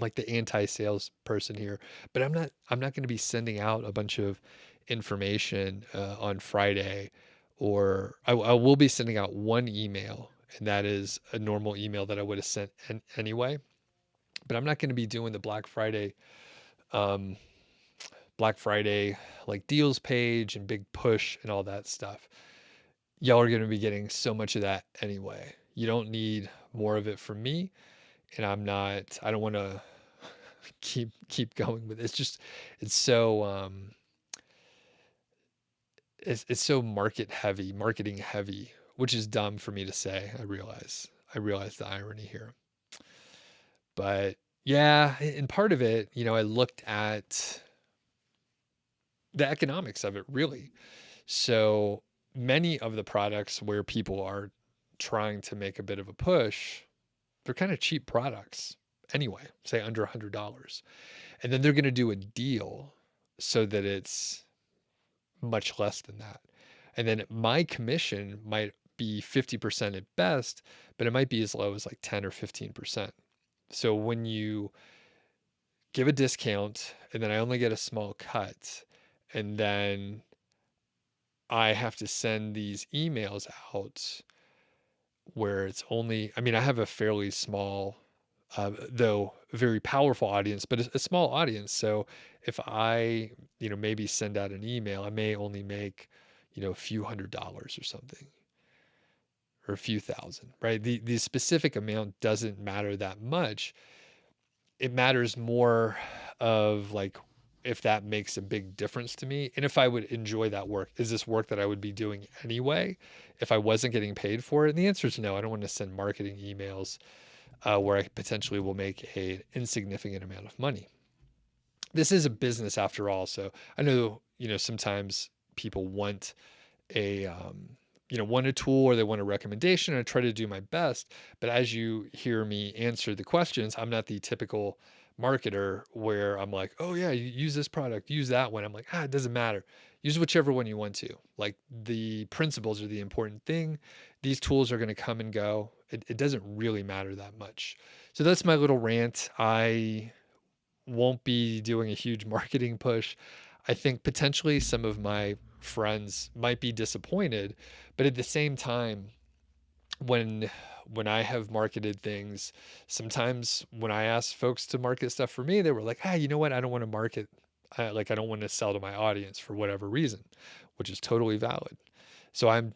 like the anti-sales person here, but I'm not going to be sending out a bunch of information on Friday, or I will be sending out one email, and that is a normal email that I would have sent anyway. But I'm not going to be doing the Black Friday like deals page and big push and all that stuff. Y'all are going to be getting so much of that anyway. You don't need more of it from me, and I don't want to keep going with it. It's so it's so marketing heavy, which is dumb for me to say. I realize the irony here. But yeah, and part of it, I looked at the economics of it really. So many of the products where people are trying to make a bit of a push, they're kind of cheap products anyway, say under $100. And then they're going to do a deal so that it's much less than that. And then my commission might be 50% at best, but it might be as low as like 10 or 15%. So when you give a discount and then I only get a small cut, and then I have to send these emails out where it's only, I mean, I have a fairly small, though very powerful audience, but it's a small audience. So if I, maybe send out an email, I may only make, a few $100s or something, or a few thousand, right? The specific amount doesn't matter that much. It matters more of like if that makes a big difference to me and if I would enjoy that work. Is this work that I would be doing anyway if I wasn't getting paid for it? And the answer is no. I don't want to send marketing emails where I potentially will make an insignificant amount of money. This is a business after all. So I know, sometimes people want a, want a tool or they want a recommendation. And I try to do my best. But as you hear me answer the questions, I'm not the typical marketer where I'm like, oh yeah, you use this product, use that one. I'm like, it doesn't matter. Use whichever one you want to. Like the principles are the important thing. These tools are going to come and go. It doesn't really matter that much. So that's my little rant. I won't be doing a huge marketing push. I think potentially some of my friends might be disappointed, but at the same time, when I have marketed things, sometimes when I ask folks to market stuff for me, they were like, you know what? I don't want to market. I don't want to sell to my audience for whatever reason, which is totally valid. So I'm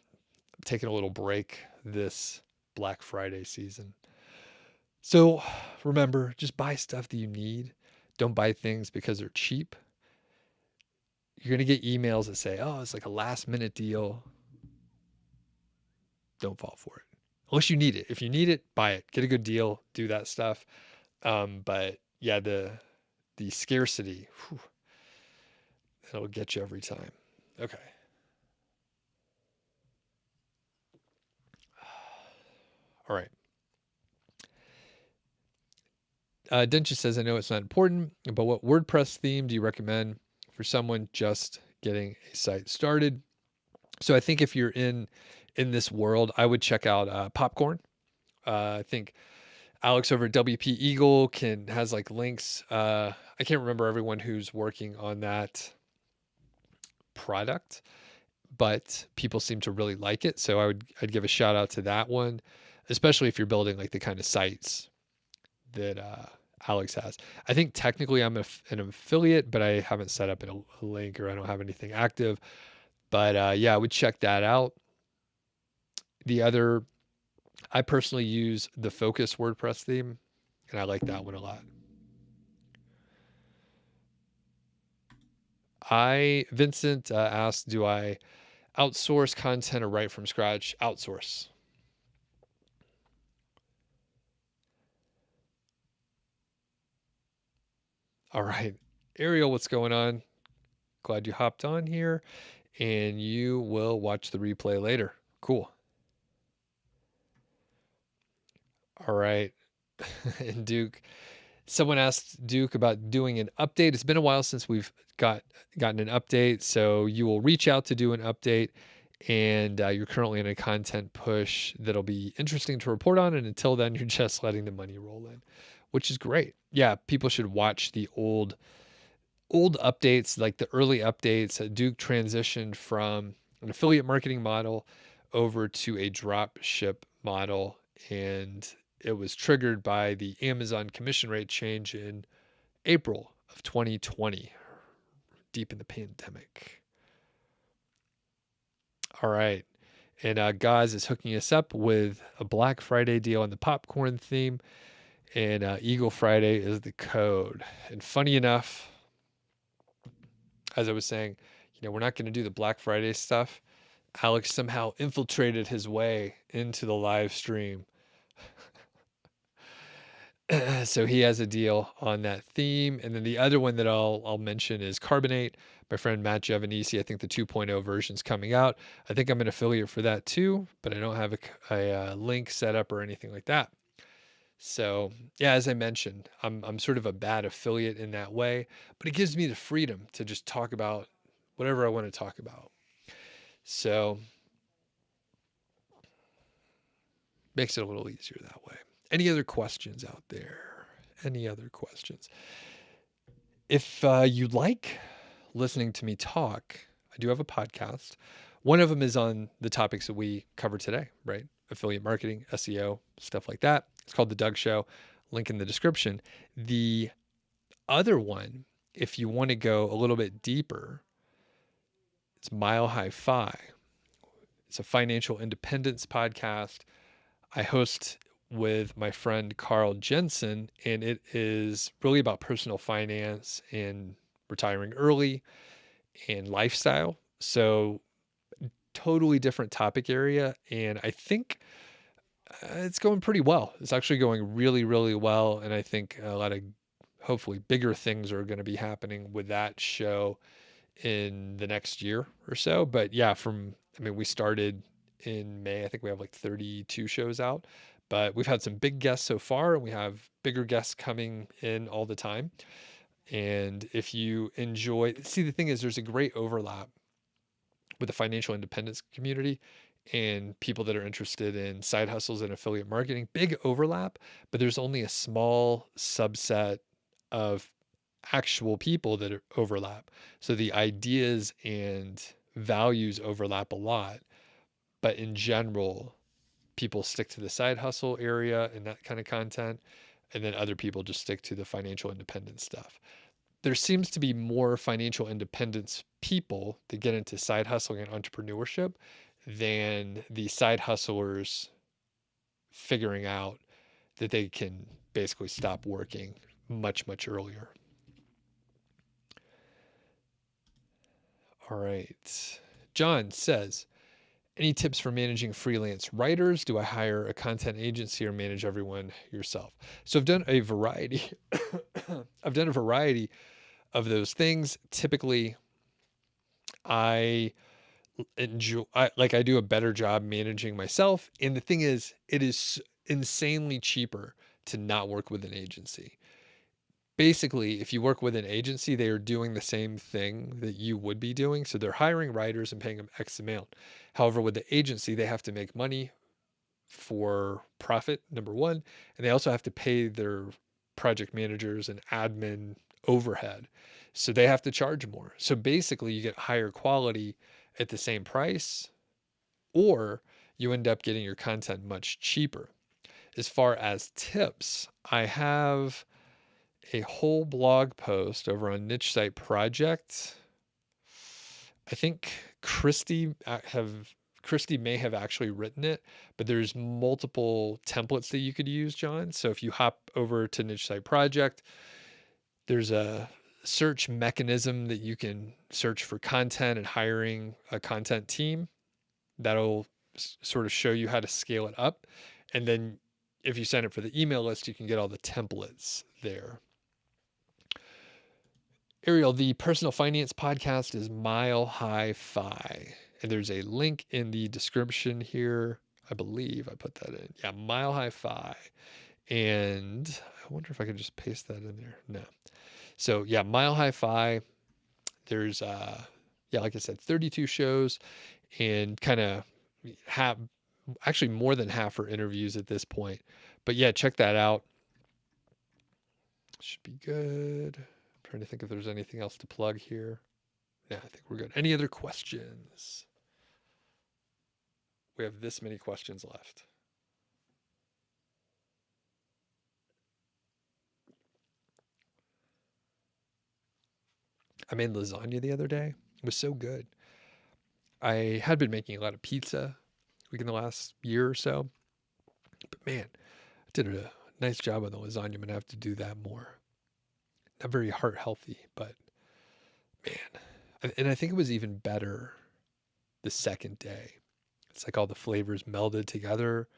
taking a little break this Black Friday season. So remember, just buy stuff that you need. Don't buy things because they're cheap. You're going to get emails that say, oh, it's like a last minute deal. Don't fall for it. Unless you need it. If you need it, buy it. Get a good deal. Do that stuff. But yeah, the scarcity, it'll get you every time. Okay. All right. Dencha says, I know it's not important, but what WordPress theme do you recommend for someone just getting a site started? So I think if you're in this world, I would check out Popcorn. I think Alex over at WP Eagle has like links. I can't remember everyone who's working on that product, but people seem to really like it. So I'd give a shout out to that one, especially if you're building like the kind of sites that Alex has. I think technically I'm an affiliate, but I haven't set up a link or I don't have anything active. But yeah, I would check that out. The other, I personally use the Focus WordPress theme, and I like that one a lot. Vincent asked, do I outsource content or write from scratch? Outsource. All right. Ariel, what's going on? Glad you hopped on here, and you will watch the replay later. Cool. All right. And Duke, someone asked Duke about doing an update. It's been a while since we've gotten an update, so you will reach out to do an update, and you're currently in a content push that'll be interesting to report on, and until then, you're just letting the money roll in, which is great. Yeah, people should watch the old updates, like the early updates. Duke transitioned from an affiliate marketing model over to a drop ship model, and it was triggered by the Amazon commission rate change in April of 2020, deep in the pandemic. All right. And Gaz is hooking us up with a Black Friday deal on the popcorn theme, and Eagle Friday is the code. And funny enough, as I was saying, we're not going to do the Black Friday stuff. Alex somehow infiltrated his way into the live stream. So he has a deal on that theme. And then the other one that I'll mention is Carbonate. My friend Matt Giovanisi, I think the 2.0 version is coming out. I think I'm an affiliate for that too, but I don't have a link set up or anything like that. So yeah, as I mentioned, I'm sort of a bad affiliate in that way, but it gives me the freedom to just talk about whatever I want to talk about. So makes it a little easier that way. Any other questions out there? Any other questions? If you like listening to me talk, I do have a podcast. One of them is on the topics that we covered today, right? Affiliate marketing, SEO, stuff like that. It's called The Doug Show. Link in the description. The other one, if you want to go a little bit deeper, it's Mile High Fi. It's a financial independence podcast I host with my friend Carl Jensen, and it is really about personal finance and retiring early and lifestyle. So totally different topic area. And I think it's going pretty well. It's actually going really, really well. And I think a lot of hopefully bigger things are going to be happening with that show in the next year or so. But yeah, we started in May. I think we have like 32 shows out, but we've had some big guests so far, and we have bigger guests coming in all the time. And if you see, the thing is, there's a great overlap with the financial independence community and people that are interested in side hustles and affiliate marketing. Big overlap, but there's only a small subset of actual people that overlap. So the ideas and values overlap a lot, but in general, people stick to the side hustle area and that kind of content, and then other people just stick to the financial independence stuff. There seems to be more financial independence people that get into side hustling and entrepreneurship than the side hustlers figuring out that they can basically stop working much, much earlier. All right. John says, any tips for managing freelance writers? Do I hire a content agency or manage everyone yourself? So I've done a variety. I've done a variety of those things. Typically, I do a better job managing myself. And the thing is, it is insanely cheaper to not work with an agency. Basically, if you work with an agency, they are doing the same thing that you would be doing. So they're hiring writers and paying them X amount. However, with the agency, they have to make money for profit, number one, and they also have to pay their project managers and admin overhead. So they have to charge more. So basically, you get higher quality at the same price, or you end up getting your content much cheaper. As far as tips, I have a whole blog post over on Niche Site Project. I think Christy may have actually written it, but there's multiple templates that you could use, John. So if you hop over to Niche Site Project, there's a search mechanism that you can search for content and hiring a content team. That'll sort of show you how to scale it up. And then if you sign up for the email list, you can get all the templates there. Ariel, the personal finance podcast is Mile High Fi. And there's a link in the description here. I believe I put that in. Yeah, Mile High Fi. And I wonder if I could just paste that in there. No. So yeah, Mile High Fi. There's like I said, 32 shows, and kind of actually more than half are interviews at this point. But yeah, check that out. Should be good. I'm trying to think if there's anything else to plug here. Yeah, I think we're good. Any other questions? We have this many questions left. I made lasagna the other day. It was so good. I had been making a lot of pizza like in the last year or so. But man, I did a nice job on the lasagna. I'm going to have to do that more. Not very heart healthy, but man. And I think it was even better the second day. It's like all the flavors melded together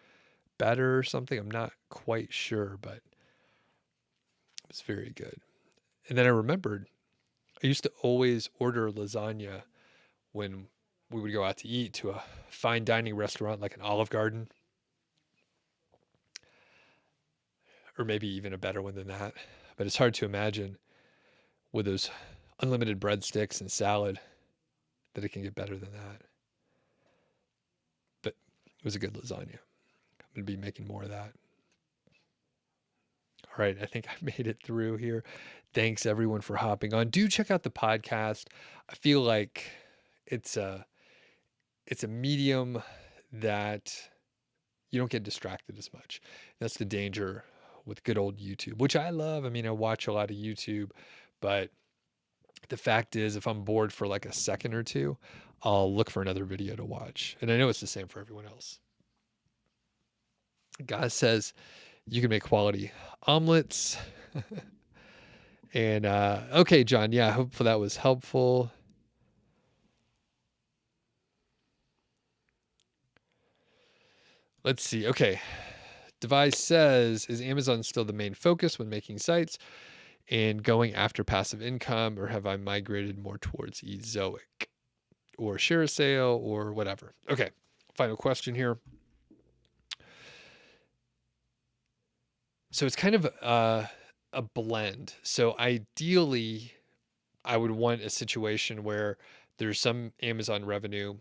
better or something. I'm not quite sure, but it was very good. And then I remembered I used to always order lasagna when we would go out to eat to a fine dining restaurant like an Olive Garden, or maybe even a better one than that. But it's hard to imagine with those unlimited breadsticks and salad that it can get better than that. But it was a good lasagna. I'm going to be making more of that. All right, I think I made it through here. Thanks everyone for hopping on. Do check out the podcast. I feel like it's a medium that you don't get distracted as much. That's the danger with good old YouTube, which I love. I mean, I watch a lot of YouTube, but the fact is, if I'm bored for like a second or two, I'll look for another video to watch. And I know it's the same for everyone else. God says you can make quality omelets. And okay, John, yeah, hopefully that was helpful. Let's see. Okay. Device says, is Amazon still the main focus when making sites and going after passive income, or have I migrated more towards Ezoic or Cheriseo or whatever? Okay. Final question here. So it's kind of a blend. So ideally, I would want a situation where there's some Amazon revenue.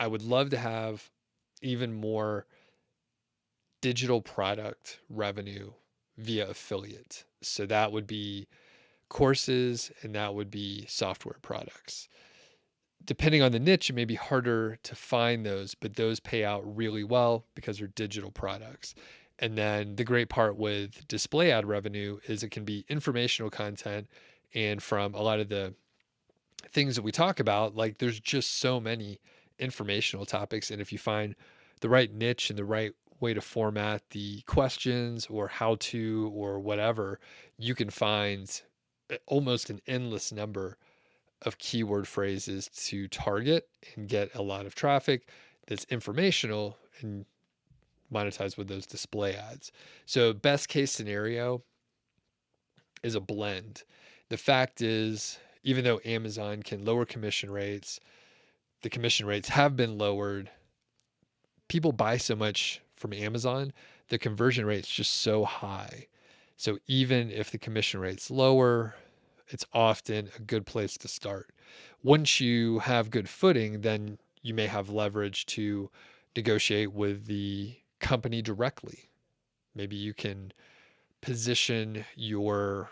I would love to have even more digital product revenue via affiliate. So that would be courses and that would be software products. Depending on the niche, it may be harder to find those, but those pay out really well because they're digital products. And then the great part with display ad revenue is it can be informational content. And from a lot of the things that we talk about, like there's just so many informational topics. And if you find the right niche and the right way to format the questions or how to or whatever, you can find almost an endless number of keyword phrases to target and get a lot of traffic that's informational and monetize with those display ads. So best case scenario is a blend. The fact is, even though Amazon can lower commission rates, the commission rates have been lowered. People buy so much from Amazon, the conversion rate's just so high. So even if the commission rate's lower, it's often a good place to start. Once you have good footing, then you may have leverage to negotiate with the company directly. Maybe you can position your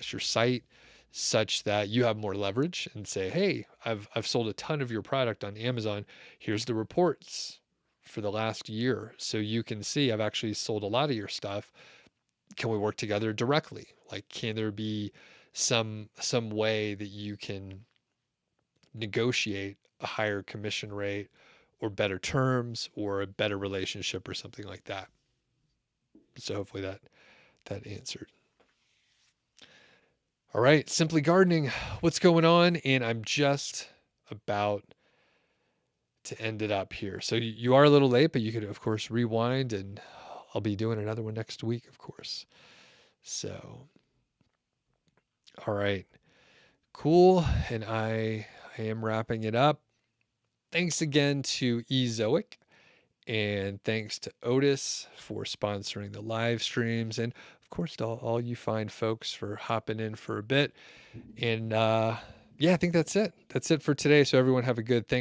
site such that you have more leverage and say, hey, I've sold a ton of your product on Amazon. Here's the reports for the last year. So you can see I've actually sold a lot of your stuff. Can we work together directly? Like, can there be some way that you can negotiate a higher commission rate or better terms or a better relationship or something like that? So hopefully that answered. All right, Simply Gardening, what's going on? And I'm just about to end it up here. So you are a little late, but you could, of course, rewind, and I'll be doing another one next week, of course. So, all right, cool. And I am wrapping it up. Thanks again to Ezoic, and thanks to ODYS for sponsoring the live streams, and of course to all you fine folks for hopping in for a bit. And yeah, I think that's it. That's it for today. So everyone have a good Thanksgiving.